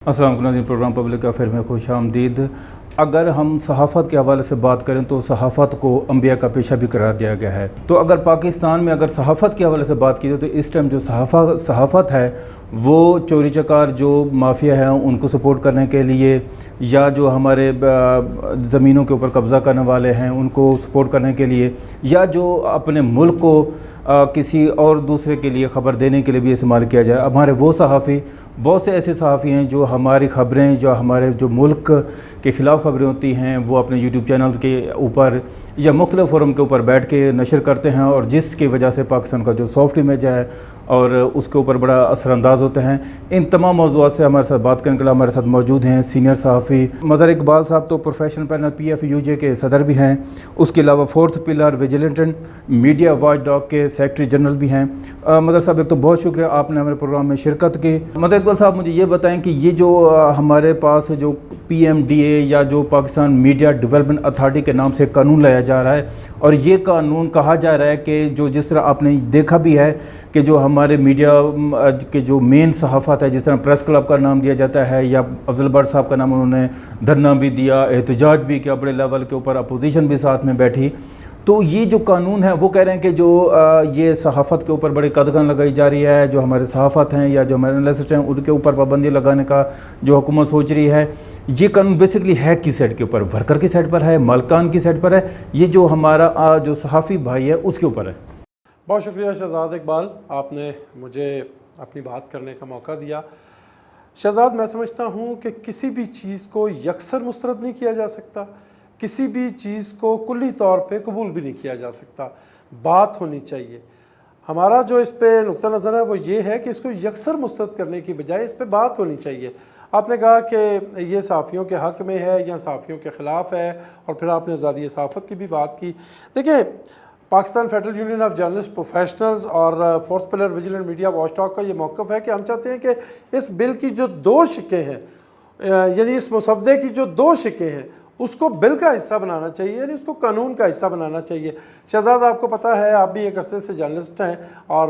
अस्सलाम वालेकुम नाज़रीन, प्रोग्राम पब्लिक अफेयर में खुश आमदीद। अगर हम सहाफ़त के हवाले से बात करें तो सहाफ़त को अंबिया का पेशा भी करार दिया गया है। तो अगर पाकिस्तान में अगर सहाफ़त के हवाले से बात की जाए तो इस टाइम जो सहाफ़त है वो चोरी चकार जो माफिया है उनको सपोर्ट करने के लिए, या जो हमारे ज़मीनों के ऊपर कब्ज़ा करने वाले हैं उनको सपोर्ट करने के लिए, या जो अपने मुल्क को किसी और दूसरे के लिए ख़बर देने के लिए भी इस्तेमाल किया जाए। अब हमारे वो सहाफ़ी, बहुत से ऐसे सहाफ़ी हैं जो हमारी ख़बरें, जो हमारे जो मुल्क के ख़िलाफ़ ख़बरें होती हैं वो अपने यूट्यूब चैनल के ऊपर या मुख्तलिफ़ फोरम के ऊपर बैठ के नशर करते हैं, और जिसकी वजह से पाकिस्तान का जो सॉफ्ट इमेज है और उसके ऊपर बड़ा असरअंदाज होते हैं। इन तमाम मौज़ूआत से हमारे साथ बात करने के लिए हमारे साथ मौजूद हैं सीनियर सहाफ़ी मज़हर इकबाल साहब, तो प्रोफेशनल पैनल PFUJ के सदर भी हैं, उसके अलावा fourth pillar vigilant media watch dog के सेक्रेटरी जनरल भी हैं। मज़हर साहब, एक तो बहुत शुक्रिया आपने हमारे प्रोग्राम में शिरकत की। मज़हर इकबाल साहब, मुझे ये बताएं कि ये जो हमारे पास जो PMDA या जो पाकिस्तान मीडिया डेवलपमेंट अथॉरिटी के नाम से कानून लाया जा रहा है, और ये कानून कहा जा रहा है कि जो जिस तरह आपने देखा भी है कि जो हमारे मीडिया के जो मेन सहाफ़त है, जिस तरह प्रेस क्लब का नाम दिया जाता है या अफजल भट्ट साहब का नाम, उन्होंने धरना भी दिया, एहतजाज भी किया बड़े लेवल के ऊपर, अपोजिशन भी साथ में बैठी। तो ये जो कानून है वो कह रहे हैं कि जो ये सहाफ़त के ऊपर बड़ी कदगन लगाई जा रही है, जो हमारे सहाफ़त हैं या जो हमारे एनालिस्ट हैं उनके ऊपर पाबंदी लगाने का जो हुकूमत सोच रही है, ये कानून बेसिकली है किस साइड के ऊपर? वर्कर की साइड पर है, मालकान की साइड पर है, ये जो हमारा जो सहाफ़ी भाई है उसके ऊपर है? बहुत शुक्रिया शहजाद इकबाल, आपने मुझे अपनी बात करने का मौका दिया। शहजाद, मैं समझता हूँ कि किसी भी चीज़ को यकसर मुस्तरद नहीं किया जा सकता, किसी भी चीज़ को कुल्ली तौर पे कबूल भी नहीं किया जा सकता। बात होनी चाहिए। हमारा जो इस पे नुक्ता नज़र है वो ये है कि इसको यकसर मुस्तरद करने की बजाय इस पे बात होनी चाहिए। आपने कहा कि ये सहाफ़ियों के हक़ में है या सहाफ़ियों के ख़िलाफ़ है, और फिर आपने आज़ादी सहाफ़त की भी बात की। देखिए, Pakistan federal union of journalist professionals और fourth pillar vigilant media watch dog का ये मौक़िफ़ है कि हम चाहते हैं कि इस बिल की जो दो शिकें हैं, यानी इस मसवदे की जो दो शिकें हैं, उसको बिल का हिस्सा बनाना चाहिए, यानी उसको कानून का हिस्सा बनाना चाहिए। शहजाद, आपको पता है, आप भी एक अरसे से जर्नलिस्ट हैं और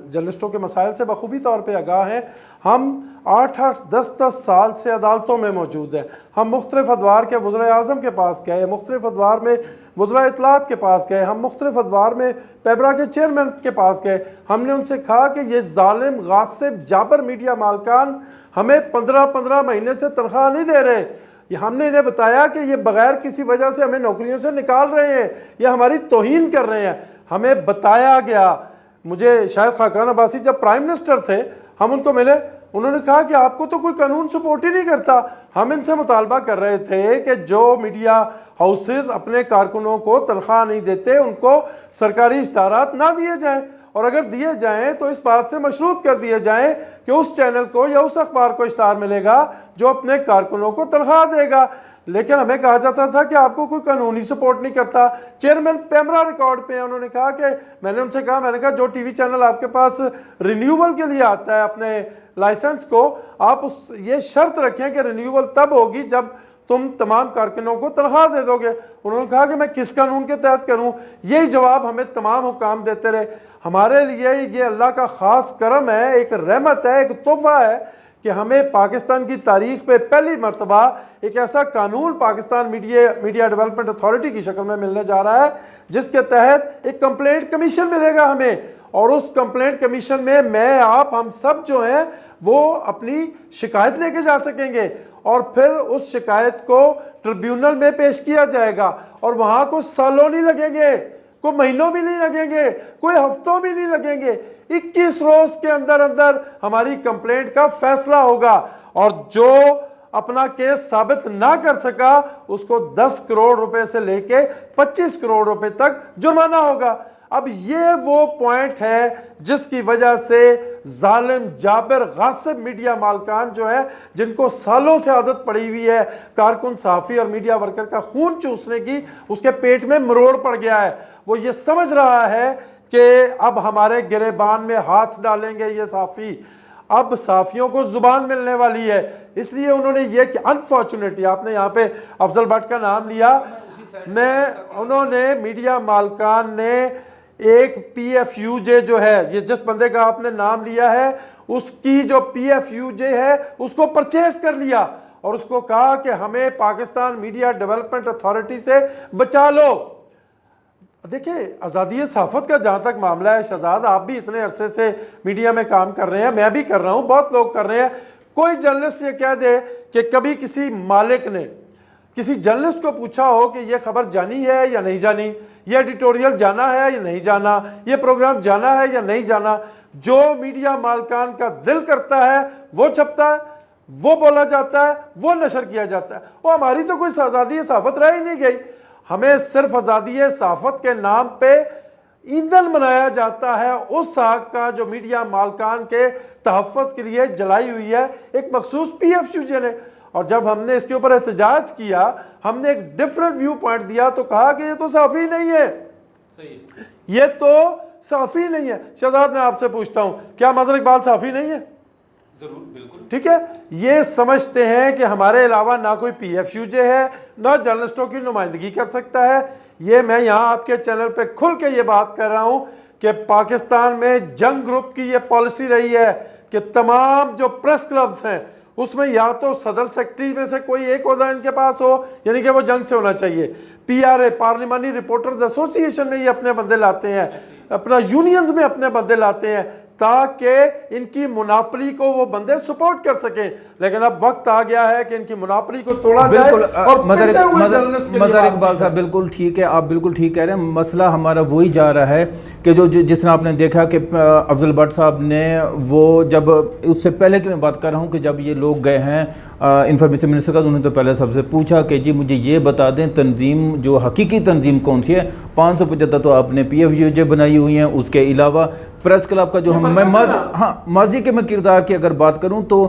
जर्नलिस्टों के मसाइल से बखूबी तौर पे आगाह हैं। हम 8-8, 10-10 साल से अदालतों में मौजूद हैं। हम मुख्तलिफ़ अदवार के वज़ीर आज़म के पास गए, मुख्तलिफ़ अदवार में वज़ीर इत्तलात के पास गए, हम मुख्तलिफ़ अदवार में पैबरा के चेयरमैन के पास गए। हमने उनसे कहा कि ये ज़ालिम गासिब जाबर मीडिया मालकान हमें 15-15 महीने से तनख्वाह नहीं दे रहे। हमने इन्हें बताया कि ये बग़ैर किसी वजह से हमें नौकरियों से निकाल रहे हैं, ये हमारी तौहीन कर रहे हैं। हमें बताया गया, मुझे शायद खाकान अब्बासी जब प्राइम मिनिस्टर थे, हम उनको मिले, उन्होंने कहा कि आपको तो कोई कानून सपोर्ट ही नहीं करता। हम इनसे मुतालबा कर रहे थे कि जो मीडिया हाउसेस अपने कारकुनों को तनख्वाह नहीं देते उनको सरकारी इश्तारात ना दिए जाएं, और अगर दिए जाएं तो इस बात से मशरूत कर दिए जाएं कि उस चैनल को या उस अखबार को इश्तार मिलेगा जो अपने कारकुनों को तनख्वाह देगा। लेकिन हमें कहा जाता था कि आपको कोई कानूनी सपोर्ट नहीं करता। चेयरमैन पैमरा रिकॉर्ड पे हैं, उन्होंने कहा कि मैंने कहा जो टीवी चैनल आपके पास रिन्यूअल के लिए आता है अपने लाइसेंस को, आप उस ये शर्त रखें कि रिन्यूअल तब होगी जब तुम तमाम कारकुनों को तनख्वाह दे दोगे। उन्होंने कहा कि मैं किस कानून के तहत करूं? यही जवाब हमें तमाम हुकाम देते रहे। हमारे लिए ये अल्लाह का ख़ास करम है, एक रहमत है, एक तोहफ़ा है कि हमें पाकिस्तान की तारीख़ में पहली मरतबा एक ऐसा कानून पाकिस्तान मीडिया डेवलपमेंट अथॉरिटी की शक्ल में मिलने जा रहा है, जिसके तहत एक कंप्लेंट कमीशन मिलेगा हमें, और उस कंप्लेंट कमीशन में मैं, आप, हम सब जो हैं वो अपनी शिकायत लेके जा सकेंगे, और फिर उस शिकायत को ट्रिब्यूनल में पेश किया जाएगा, और वहाँ कुछ सालों नहीं लगेंगे, कोई महीनों भी नहीं लगेंगे, कोई हफ्तों भी नहीं लगेंगे, 21 रोज के अंदर अंदर हमारी कंप्लेंट का फैसला होगा, और जो अपना केस साबित ना कर सका उसको 10 करोड़ रुपए से लेके 25 करोड़ रुपए तक जुर्माना होगा। अब ये वो पॉइंट है जिसकी वजह से जालिम जाबिर गासिब मीडिया मालकान जो है, जिनको सालों से आदत पड़ी हुई है कारकुन, सहाफ़ी और मीडिया वर्कर का खून चूसने की, उसके पेट में मरोड़ पड़ गया है। वो ये समझ रहा है कि अब हमारे गिरेबान में हाथ डालेंगे ये सहाफ़ी, अब सहाफ़ियों को ज़ुबान मिलने वाली है। इसलिए उन्होंने ये कि अनफॉर्चुनेटली, आपने यहाँ पे अफजल भट्ट का नाम लिया, उन्होंने मीडिया मालकान ने एक PFUJ जो है, ये जिस बंदे का आपने नाम लिया है, اس کی جو پی ایف یو جے ہے اس کو پرچیز کر لیا اور اس کو کہا کہ ہمیں پاکستان میڈیا ڈیولپمنٹ اتھارٹی سے بچا لو۔ دیکھیں آزادی صحافت کا جہاں تک معاملہ ہے شہزاد، آپ بھی اتنے عرصے سے میڈیا میں کام کر رہے ہیں، میں بھی کر رہا ہوں، بہت لوگ کر رہے ہیں، کوئی جرنلسٹ یہ کہہ دے کہ کبھی کسی مالک نے کسی جرنلسٹ کو پوچھا ہو کہ یہ خبر جانی ہے یا نہیں جانی، یہ ایڈیٹوریل جانا ہے یا نہیں جانا، یہ پروگرام جانا ہے یا نہیں جانا، جو میڈیا مالکان کا دل کرتا ہے وہ چھپتا ہے، وہ بولا جاتا ہے، وہ نشر کیا جاتا ہے۔ وہ ہماری تو کوئی آزادی صحافت رہ ہی نہیں گئی، ہمیں صرف آزادی صحافت کے نام پہ ایندھن بنایا جاتا ہے اس آگ کا جو میڈیا مالکان کے تحفظ کے لیے جلائی ہوئی ہے ایک مخصوص پی ایف یو جے نے۔ اور جب ہم نے اس کے اوپر احتجاج کیا، ہم نے ایک ڈیفرنٹ ویو پوائنٹ دیا تو کہا کہ یہ تو صحافی نہیں ہے، یہ تو صحافی نہیں ہے۔ شہزاد میں آپ سے پوچھتا ہوں، کیا مظہر اقبال صحافی نہیں ہے؟ ضرور، بالکل ٹھیک ہے، یہ سمجھتے ہیں کہ ہمارے علاوہ نہ کوئی پی ایف یو جے ہے، نہ جرنلسٹوں کی نمائندگی کر سکتا ہے۔ یہ میں یہاں آپ کے چینل پہ کھل کے یہ بات کر رہا ہوں کہ پاکستان میں جنگ گروپ کی یہ پالیسی رہی ہے کہ تمام جو پریس کلبز ہیں اس میں یا تو صدر سیکرٹری میں سے کوئی ایک عہدہ ان کے پاس ہو، یعنی کہ وہ جنگ سے ہونا چاہیے، پی آر اے پارلیمانی رپورٹرز ایسوسی ایشن میں یہ اپنے بندے لاتے ہیں، اپنا یونینز میں اپنے بندے لاتے ہیں تاکہ ان کی مناپلی کو وہ بندے سپورٹ کر سکیں۔ لیکن اب وقت آ گیا ہے کہ ان کی مناپلی کو توڑا جائے اور پسے ہوئے جرنلسٹ کے لیے مظہر اقبال صاحب بالکل ٹھیک ہے، آپ بالکل ٹھیک کہہ رہے ہیں۔ مسئلہ ہمارا وہی جا رہا ہے کہ جس طرح آپ نے دیکھا کہ افضل بٹ صاحب نے وہ جب اس سے پہلے کی میں بات کر رہا ہوں کہ جب یہ لوگ گئے ہیں انفارمیشن منسٹر کا، انہوں نے تو پہلے سب سے پوچھا کہ جی مجھے یہ بتا دیں تنظیم جو حقیقی تنظیم کون سی ہے۔ 575 تو آپ نے پی ایف یو جے بنائی ہوئی ہیں، اس کے علاوہ پریس کلب کا جو میں ماضی کے میں کردار کی اگر بات کروں تو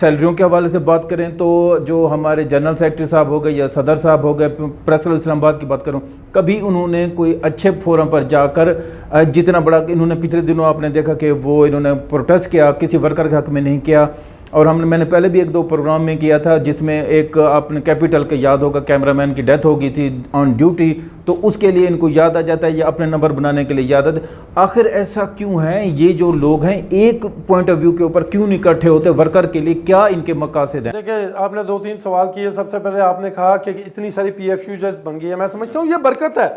سیلریوں کے حوالے سے بات کریں تو جو ہمارے جنرل سیکرٹری صاحب ہو گئے یا صدر صاحب ہو گئے، پریس کلب اسلام آباد کی بات کروں، کبھی انہوں نے کوئی اچھے فورم پر جا کر جتنا بڑا انہوں نے پچھلے دنوں آپ نے دیکھا کہ وہ انہوں نے پروٹیسٹ کیا، کسی ورکر کے حق میں نہیں کیا۔ اور میں نے پہلے بھی ایک دو پروگرام میں کیا تھا جس میں ایک آپ نے کیپیٹل کے یاد ہوگا کیمرہ مین کی ڈیتھ ہو گئی تھی آن ڈیوٹی، تو اس کے لیے ان کو یاد آ جاتا ہے یا اپنے نمبر بنانے کے لیے یاد آتا ہے۔ آخر ایسا کیوں ہے؟ یہ جو لوگ ہیں ایک پوائنٹ آف ویو کے اوپر کیوں نہیں اکٹھے ہوتے؟ ورکر کے لیے کیا ان کے مقاصد ہیں؟ دیکھیں آپ نے 2-3 سوال کیے۔ سب سے پہلے آپ نے کہا کہ اتنی ساری پی ایف یو جیز بن گئی ہے، میں سمجھتا ہوں یہ برکت ہے۔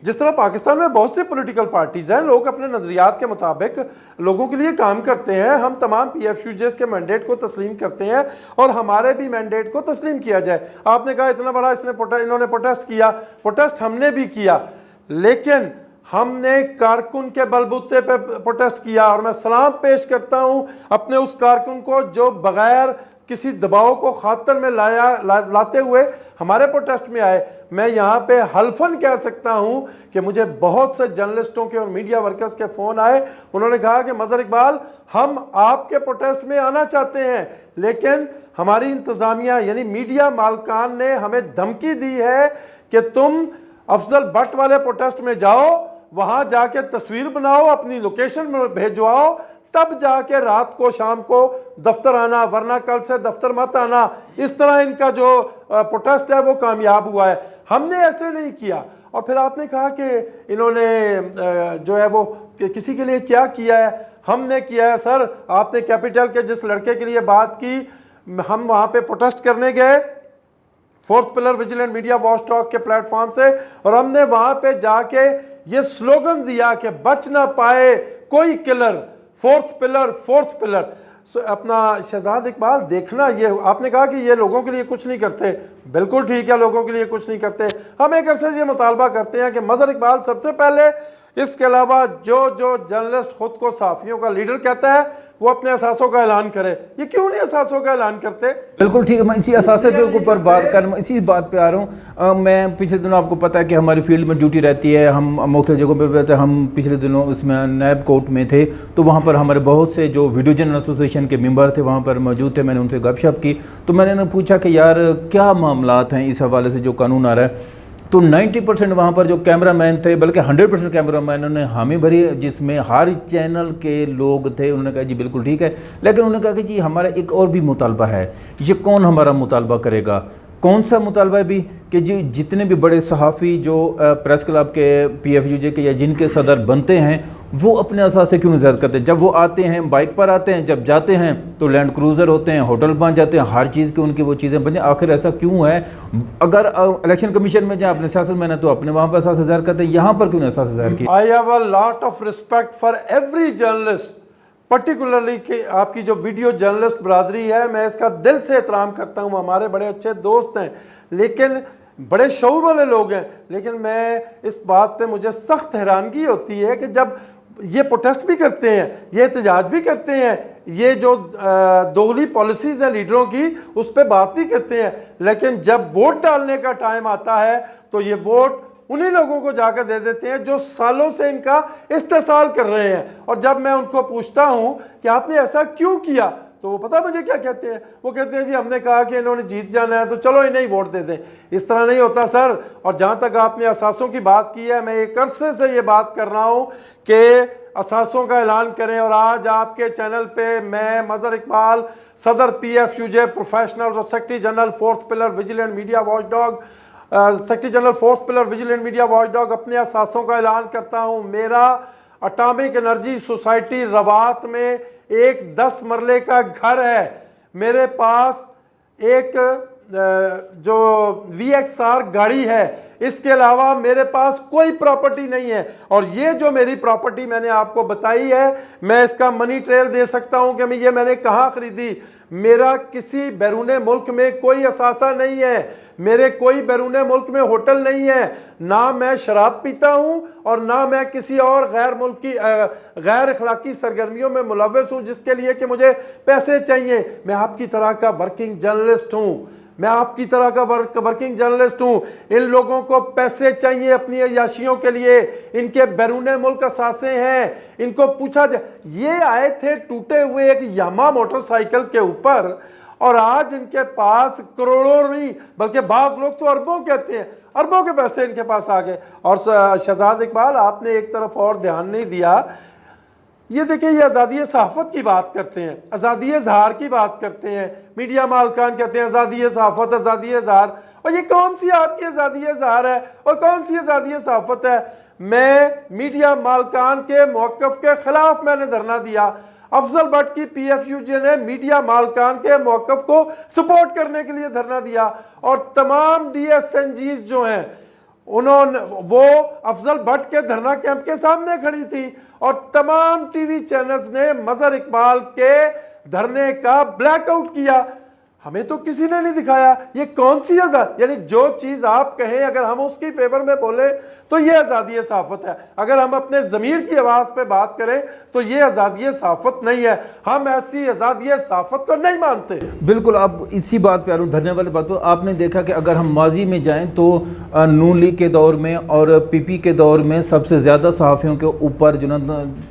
جس طرح پاکستان میں بہت سی پولیٹیکل پارٹیز ہیں، لوگ اپنے نظریات کے مطابق لوگوں کے لیے کام کرتے ہیں، ہم تمام پی ایف یو جیز کے مینڈیٹ کو تسلیم کرتے ہیں اور ہمارے بھی مینڈیٹ کو تسلیم کیا جائے۔ آپ نے کہا اتنا بڑا انہوں نے پروٹیسٹ کیا، پروٹیسٹ ہم نے بھی کیا، لیکن ہم نے کارکن کے بلبوتے پہ پروٹیسٹ کیا اور میں سلام پیش کرتا ہوں اپنے اس کارکن کو جو بغیر کسی دباؤ کو خاطر میں لاتے ہوئے ہمارے پروٹیسٹ میں آئے۔ میں یہاں پہ حلفاً کہہ سکتا ہوں کہ مجھے بہت سے جرنلسٹوں کے اور میڈیا ورکرز کے فون آئے، انہوں نے کہا کہ مظہر اقبال ہم آپ کے پروٹیسٹ میں آنا چاہتے ہیں لیکن ہماری انتظامیہ یعنی میڈیا مالکان نے ہمیں دھمکی دی ہے کہ تم افضل بٹ والے پروٹیسٹ میں جاؤ، وہاں جا کے تصویر بناؤ، اپنی لوکیشن بھیجواؤ، تب جا کے رات کو شام کو دفتر آنا، ورنہ کل سے دفتر مت آنا۔ اس طرح ان کا جو پروٹیسٹ ہے وہ کامیاب ہوا ہے۔ ہم نے ایسے نہیں کیا۔ اور پھر آپ نے کہا کہ انہوں نے جو ہے وہ کسی کے لیے کیا کیا ہے؟ ہم نے کیا ہے سر، آپ نے کیپیٹل کے جس لڑکے کے لیے بات کی، ہم وہاں پہ پروٹیسٹ کرنے گئے 4th pillar vigilant media watch talk کے پلیٹ فارم سے، اور ہم نے وہاں پہ جا کے یہ سلوگن دیا کہ بچ نہ پائے کوئی کلر، 4th پلر۔ اپنا شہزاد اقبال دیکھنا، یہ آپ نے کہا کہ یہ لوگوں کے لیے کچھ نہیں کرتے، بالکل ٹھیک ہے، لوگوں کے لیے کچھ نہیں کرتے۔ ہم ایک عرصے سے یہ مطالبہ کرتے ہیں کہ مظہر اقبال سب سے پہلے، اس کے علاوہ جو جرنلسٹ خود کو صحافیوں کا لیڈر کہتا ہے وہ اپنے اثاثوں کا اعلان کرے۔ یہ کیوں نہیں اثاثوں کا اعلان کرتے؟ بالکل ٹھیک ہے، میں اسی اثاثے کے اوپر بات کر رہا ہوں، اسی بات پہ آ رہا ہوں۔ میں پچھلے دنوں آپ کو پتہ ہے کہ ہماری فیلڈ میں ڈیوٹی رہتی ہے، ہم مختلف جگہوں پہ رہتے ہیں۔ ہم پچھلے دنوں اس میں نیب کوٹ میں تھے تو وہاں پر ہمارے بہت سے جو ویڈیو جرنل ایسوسیشن کے ممبر تھے وہاں پر موجود تھے، میں نے ان سے گپ شپ کی تو میں نے پوچھا کہ یار کیا معاملات ہیں اس حوالے سے جو قانون آ رہا ہے؟ تو 90% وہاں پر جو کیمرہ مین تھے، بلکہ 100% کیمرہ مینوں نے حامی بھری، جس میں ہر چینل کے لوگ تھے۔ انہوں نے کہا جی بالکل ٹھیک ہے، لیکن انہوں نے کہا کہ جی ہمارا ایک اور بھی مطالبہ ہے۔ یہ کون ہمارا مطالبہ کرے گا؟ कौन सा मुतालबा है भी कि जी जितने भी बड़े सहाफ़ी जो प्रेस क्लब के PFUJ के या जिनके सदर बनते हैं वो अपने असासे क्यों नहीं ज़्यादा करते? जब वो आते हैं बाइक पर आते हैं, जब जाते हैं तो लैंड क्रूज़र होते हैं, होटल बन जाते हैं, हर चीज़ की उनकी वो चीज़ें बन जाए। आखिर ऐसा क्यों है? अगर इलेक्शन कमीशन में जाए अपने सियासत में ना तो अपने वहाँ पर असासे ज़ाहिर करते हैं, यहाँ पर क्यों नहीं असासे ज़ाहिर किया? I have a lot of respect for every journalist, particularly कि आपकी जो वीडियो जर्नलिस्ट बरादरी है, मैं इसका दिल से एहतराम करता हूँ, हमारे बड़े अच्छे दोस्त हैं, लेकिन बड़े शऊर वाले लोग हैं। लेकिन मैं इस बात पे मुझे सख्त हैरानगी होती है कि जब ये प्रोटेस्ट भी करते हैं, ये एहतजाज भी करते हैं, ये जो दोगली पॉलिसीज़ हैं लीडरों की उस पर बात भी करते हैं, लेकिन जब वोट डालने का टाइम आता है तो ये वोट उन्हीं लोगों को जाकर दे देते हैं जो सालों से इनका इस्तेसाल कर रहे हैं। और जब मैं उनको पूछता हूं कि आपने ऐसा क्यों किया तो वो पता मुझे क्या कहते हैं? वो कहते हैं जी हमने कहा कि इन्होंने जीत जाना है तो चलो इन्हें ही वोट दे दें। इस तरह नहीं होता सर। और जहां तक आपने असासों की बात की है, मैं एक अरसे से ये बात कर रहा हूं कि असासों का ऐलान करें, और आज आपके चैनल पे मैं मज़हर इकबाल, सदर PFUJ प्रोफेशनल और secretary general 4th pillar vigilant media watchdog, secretary general 4th pillar vigilant media watchdog अपने असासों का ऐलान करता हूं। मेरा एटॉमिक एनर्जी सोसाइटी रवात में एक 10 मरले का घर है। मेरे पास एक जो VXR गाड़ी है, इसके अलावा मेरे पास कोई प्रॉपर्टी नहीं है। और ये जो मेरी प्रॉपर्टी मैंने आपको बताई है, मैं इसका मनी ट्रेल दे सकता हूं कि ये मैंने कहाँ खरीदी। मेरा किसी बैरून मुल्क में कोई असासा नहीं है, मेरे कोई बैरून मुल्क में होटल नहीं है, ना मैं शराब पीता हूँ और ना मैं किसी और गैर मुल्की गैर अखलाकी सरगर्मियों में मुलव्वस हूँ जिसके लिए कि मुझे पैसे चाहिए। मैं आपकी तरह का वर्किंग जर्नलिस्ट हूँ, मैं आपकी तरह का वर्किंग जर्नलिस्ट हूँ। इन लोगों को पैसे चाहिए अपनी अयाशियों के लिए, इनके बैरून मुल्क असासे हैं, इनको पूछा जाए। ये आए थे टूटे हुए एक यामा मोटरसाइकिल के ऊपर, और आज इनके पास करोड़ों नहीं बल्कि बाज़ लोग तो अरबों कहते हैं, अरबों के पैसे इनके पास आ गए। और शहजाद इकबाल, आपने एक तरफ और ध्यान नहीं दिया। ये देखिए, ये आज़ादी सहाफ़त की बात करते हैं, आज़ादी इज़हार की बात करते हैं, मीडिया मालकान कहते हैं आज़ादी सहाफ़त, आज़ादी इज़हार। और ये कौन सी आपकी आज़ादी इज़हार है और कौन सी आज़ादी सहाफ़त है? मैं मीडिया मालकान के मौक़िफ़ के ख़िलाफ़ मैंने धरना दिया। अफजल भट्ट की PFUJ ने मीडिया मालकान के मौक़िफ़ को सपोर्ट करने के लिए धरना दिया, और तमाम DSNGs जो हैं उन्होंने वो अफजल भट्ट के धरना कैंप के सामने खड़ी थी, और तमाम टीवी चैनल्स ने मज़हर इकबाल के धरने का ब्लैकआउट किया। हमें तो किसी ने नहीं दिखाया। ये कौन सी आज़ादी? यानी जो चीज़ आप कहें अगर हम उसकी फेवर में बोले तो ये आज़ादी सहाफ़त है, अगर हम अपने ज़मीर की आवाज़ पे बात करें तो ये आज़ादी सहाफ़त नहीं है। हम ऐसी आज़ादी सहाफ़त को नहीं मानते। बिल्कुल, आप इसी बात पे आ रहा हूँ, धरने वाली बात पर। आपने देखा कि अगर हम माजी में जाएं तो नून लीग के दौर में और PP के दौर में सबसे ज़्यादा सहाफ़ियों के ऊपर जो ना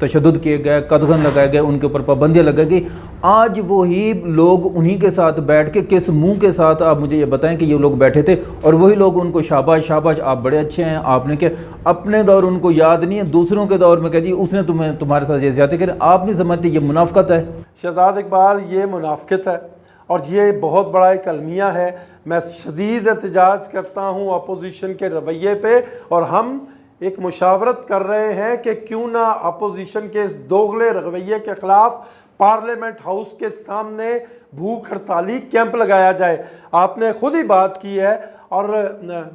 तशद्दुद किए गए, कदगन लगाए गए, उनके ऊपर पाबंदियाँ लगाई गई। आज वही लोग उन्हीं के साथ बैठ के किस मुंह के साथ आप मुझे ये बताएं कि ये लोग बैठे थे, और वही लोग उनको शाबाश शाबाश आप बड़े अच्छे हैं, आपने क्या अपने दौर उनको याद नहीं है, दूसरों के दौर में कह जी उसने तुम्हारे साथ ये ज़्यादती करी। आप नहीं समझते ये मुनाफ़क़त है? शहजाद इकबाल, ये मुनाफ़क़त है और ये बहुत बड़ा एक अलमिया है। मैं शदीद एहतजाज करता हूँ अपोजिशन के रवैये पे, और हम एक मुशावरत कर रहे हैं कि क्यों ना अपोजिशन के इस दोगले रवैये के ख़िलाफ़ पार्लियामेंट हाउस के सामने भूख हड़ताली कैंप लगाया जाए। आपने खुद ही बात की है। और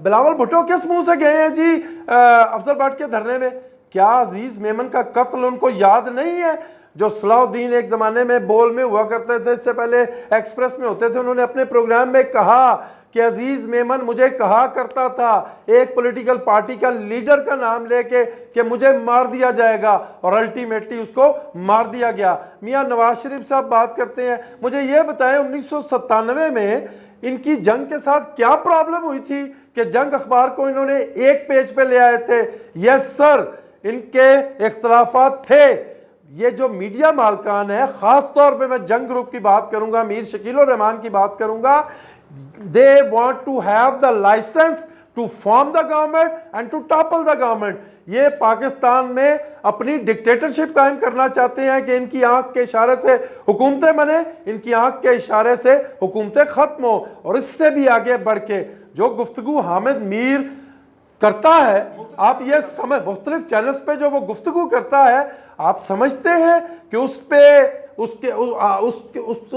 बिलावल भुट्टो किस मुंह से गए हैं जी अफजल भट्ट के धरने में? क्या अजीज़ मेमन का कत्ल उनको याद नहीं है? जो सलाउद्दीन एक ज़माने में बोल में हुआ करते थे, इससे पहले एक्सप्रेस में होते थे, उन्होंने अपने प्रोग्राम में कहा कि अजीज़ मेमन मुझे कहा करता था एक पॉलिटिकल पार्टी का लीडर का नाम लेके कि मुझे मार दिया जाएगा, और अल्टीमेटली उसको मार दिया गया। मियाँ नवाज शरीफ साहब बात करते हैं, मुझे ये बताएं 1997 में इनकी जंग के साथ क्या प्रॉब्लम हुई थी कि जंग अखबार को इन्होंने एक पेज पे ले आए थे? यस सर, इनके इख्तलाफात थे। ये जो मीडिया मालकान है, ख़ास तौर पे मैं जंग ग्रुप की बात करूंगा, मीर शकील उर रहमान की बात करूंगा, they want to have the license to form the government and to topple the government. یہ پاکستان میں اپنی ڈکٹیٹرشپ قائم کرنا چاہتے ہیں کہ ان کی آنکھ کے اشارے سے حکومتیں بنے، ان کی آنکھ کے اشارے سے حکومتیں ختم ہوں. اور اس سے بھی آگے بڑھ کے جو گفتگو حامد میر کرتا ہے، آپ یہ سمجھ مختلف چینلز پہ جو وہ گفتگو کرتا ہے، آپ سمجھتے ہیں کہ اس پہ اس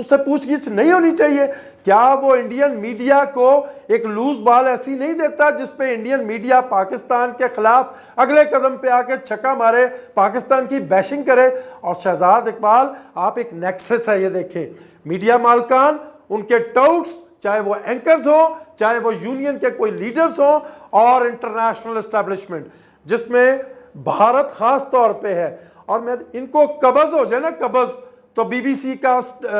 سے پوچھ گچھ نہیں ہونی چاہیے؟ کیا وہ انڈین میڈیا کو ایک لوز بال ایسی نہیں دیتا جس پہ انڈین میڈیا پاکستان کے خلاف اگلے قدم پہ آ کے چھکا مارے، پاکستان کی بیشنگ کرے؟ اور شہزاد اقبال، آپ ایک نیکسس ہے، یہ دیکھیں، میڈیا مالکان، ان کے ٹاؤٹس، چاہے وہ اینکرز ہوں، چاہے وہ یونین کے کوئی لیڈرز ہوں، اور انٹرنیشنل اسٹیبلشمنٹ جس میں بھارت خاص طور پہ ہے. اور میں ان کو قبض ہو جائے نا، قبض، تو بی بی سی کا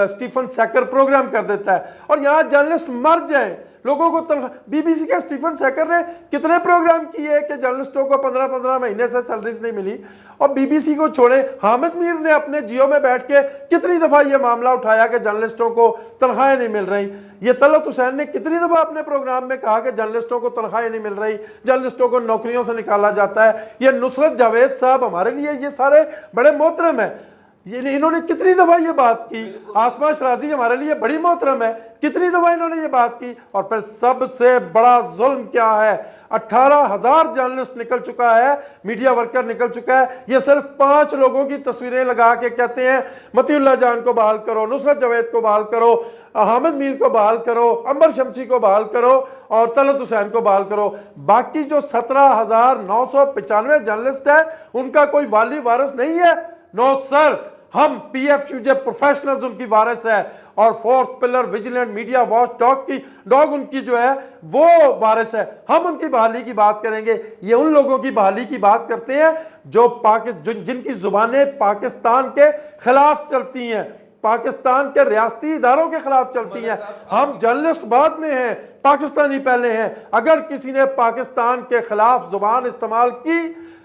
سٹیفن سیکر پروگرام کر دیتا ہے، اور یہاں جرنلسٹ مر جائیں، لوگوں کو تنخواہ. بی بی سی کا سٹیفن سیکر نے کتنے پروگرام کیے کہ جرنلسٹوں کو 15 مہینے سے سیلریز نہیں ملی؟ اور بی بی سی کو چھوڑیں، حامد میر نے اپنے جیو میں بیٹھ کے کتنی دفعہ یہ معاملہ اٹھایا کہ جرنلسٹوں کو تنخواہیں نہیں مل رہی؟ یہ طلعت حسین نے کتنی دفعہ اپنے پروگرام میں کہا کہ جرنلسٹوں کو تنخواہیں نہیں مل رہی، جرنلسٹوں کو نوکریوں سے نکالا جاتا ہے. یہ نصرت جاوید صاحب ہمارے لیے یہ سارے بڑے محترم ہیں، انہوں نے کتنی دفعہ یہ بات کی. آسما شرازی ہمارے لیے بڑی محترم ہے، کتنی دفعہ انہوں نے یہ بات کی. اور پھر سب سے بڑا ظلم کیا ہے؟ 18,000 جرنلسٹ نکل چکا ہے، میڈیا ورکر نکل چکا ہے. یہ صرف 5 لوگوں کی تصویریں لگا کے کہتے ہیں متی اللہ جان کو بحال کرو، نصرت جاوید کو بحال کرو، حامد میر کو بحال کرو، عنبر شمسی کو بحال کرو، اور طلعت حسین کو بحال کرو. باقی جو 17,995 جرنلسٹ ہیں، ان کا کوئی والی وارث نہیں ہے؟ نو سر، ہم P F U J professionals ان کی وارث ہے، اور fourth pillar vigilant media watch dog ان کی جو ہے وہ وارث ہے. ہم ان کی بحالی کی بات کریں گے. یہ ان لوگوں کی بحالی کی بات کرتے ہیں جو جن کی زبانیں پاکستان کے خلاف چلتی ہیں، پاکستان کے ریاستی اداروں کے خلاف چلتی ہیں. ہم جرنلسٹ بعد میں ہیں، پاکستانی پہلے ہیں. اگر کسی نے پاکستان کے خلاف زبان استعمال کی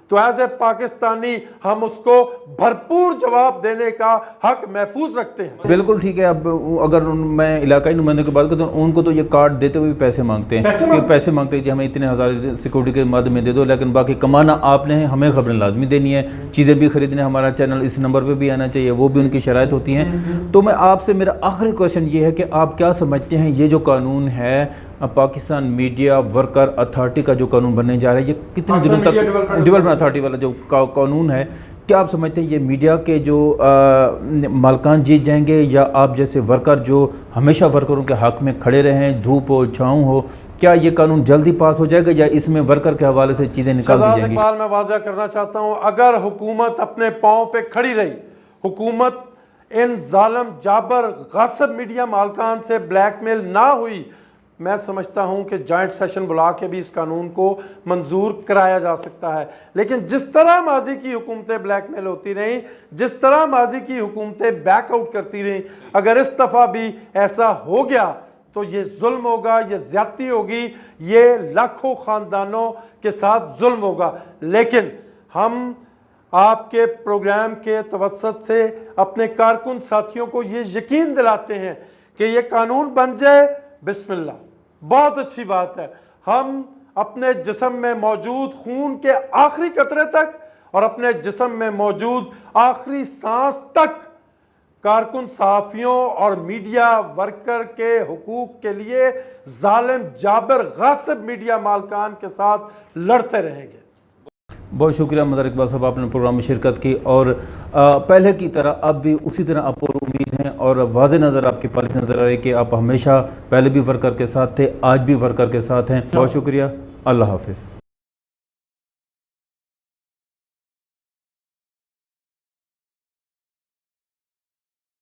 تو ایز اے پاکستانی ہم اس کو بھرپور جواب دینے کا حق محفوظ رکھتے ہیں. بالکل ٹھیک ہے. اب اگر میں علاقائی نمائندوں کی بات کرتا ہوں، ان کو تو یہ کارڈ دیتے ہوئے پیسے مانگتے ہیں کہ پیسے مانگتے ہیں کہ ہمیں اتنے ہزار سیکورٹی کے مد میں دے دو، لیکن باقی کمانا آپ نے، ہمیں خبریں لازمی دینی ہے، چیزیں بھی خریدنے. ہمارا چینل اس نمبر پہ بھی آنا چاہیے، وہ بھی ان کی شرائط ہوتی ہیں. تو میں آپ سے، میرا آخری کوشچن یہ ہے کہ آپ کیا سمجھتے ہیں یہ جو قانون ہے پاکستان میڈیا ورکر اتھارٹی کا جو قانون بننے جا رہا ہے، یہ کتنے دنوں تک ڈیولپمنٹ اتھارٹی والا جو قانون ہے، کیا آپ سمجھتے ہیں یہ میڈیا کے جو مالکان جیت جائیں گے، یا آپ جیسے ورکر جو ہمیشہ ورکروں کے حق میں کھڑے رہیں، دھوپ ہو چھاؤں ہو، کیا یہ قانون جلدی پاس ہو جائے گا یا اس میں ورکر کے حوالے سے چیزیں نکال دی جائیں گی؟ اقبال، میں واضح کرنا چاہتا ہوں، اگر حکومت اپنے پاؤں پہ کھڑی رہی، حکومت ان ظالم جابر غاصب میڈیا مالکان سے بلیک میل نہ ہوئی، میں سمجھتا ہوں کہ جوائنٹ سیشن بلا کے بھی اس قانون کو منظور کرایا جا سکتا ہے. لیکن جس طرح ماضی کی حکومتیں بلیک میل ہوتی رہیں، جس طرح ماضی کی حکومتیں بیک آؤٹ کرتی رہیں، اگر اس دفعہ بھی ایسا ہو گیا تو یہ ظلم ہوگا، یہ زیادتی ہوگی، یہ لاکھوں خاندانوں کے ساتھ ظلم ہوگا. لیکن ہم آپ کے پروگرام کے توسط سے اپنے کارکن ساتھیوں کو یہ یقین دلاتے ہیں کہ یہ قانون بن جائے، بسم اللہ، بہت اچھی بات ہے. ہم اپنے جسم میں موجود خون کے آخری قطرے تک اور اپنے جسم میں موجود آخری سانس تک کارکن صحافیوں اور میڈیا ورکر کے حقوق کے لیے ظالم جابر غاصب میڈیا مالکان کے ساتھ لڑتے رہیں گے. بہت شکریہ مظہر اقبال صاحب، آپ نے پروگرام میں شرکت کی، اور پہلے کی طرح اب بھی اسی طرح آپ پر امید ہیں اور واضح نظر آپ کی پالیسی نظر آ رہی ہے کہ آپ ہمیشہ پہلے بھی ورکر کے ساتھ تھے، آج بھی ورکر کے ساتھ ہیں. بہت شکریہ، اللہ حافظ.